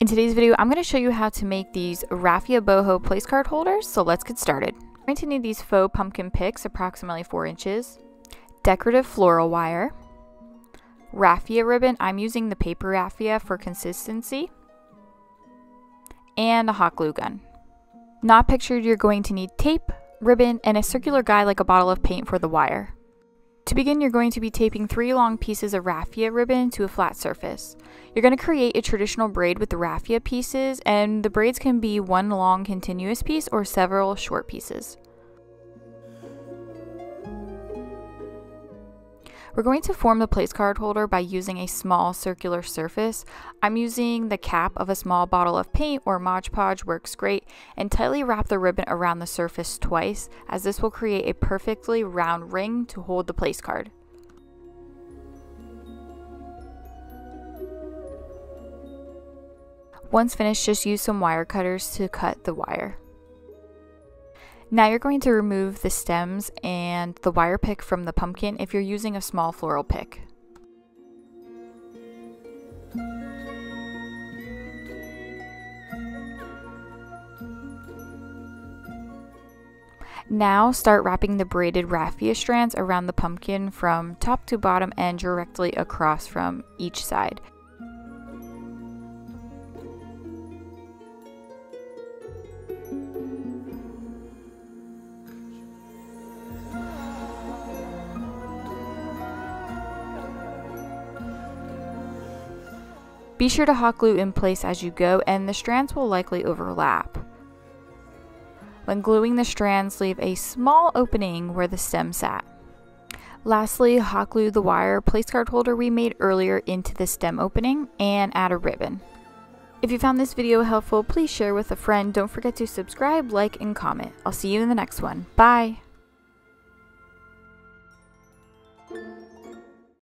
In today's video, I'm going to show you how to make these Raffia boho place card holders, so let's get started. I'm going to need these faux pumpkin picks, approximately 4 inches, decorative floral wire, Raffia ribbon, I'm using the paper Raffia for consistency, and a hot glue gun. Not pictured, you're going to need tape, ribbon, and a circular guide like a bottle of paint for the wire. To begin, you're going to be taping 3 long pieces of raffia ribbon to a flat surface. You're going to create a traditional braid with the raffia pieces, and the braids can be one long continuous piece or several short pieces. We're going to form the place card holder by using a small circular surface. I'm using the cap of a small bottle of paint or Mod Podge works great, and tightly wrap the ribbon around the surface twice, as this will create a perfectly round ring to hold the place card. Once finished, just use some wire cutters to cut the wire. Now you're going to remove the stems and the wire pick from the pumpkin if you're using a small floral pick. Now start wrapping the braided raffia strands around the pumpkin from top to bottom and directly across from each side. Be sure to hot glue in place as you go, and the strands will likely overlap. When gluing the strands, leave a small opening where the stem sat. Lastly, hot glue the wire place card holder we made earlier into the stem opening and add a ribbon. If you found this video helpful, please share with a friend. Don't forget to subscribe, like, and comment. I'll see you in the next one. Bye!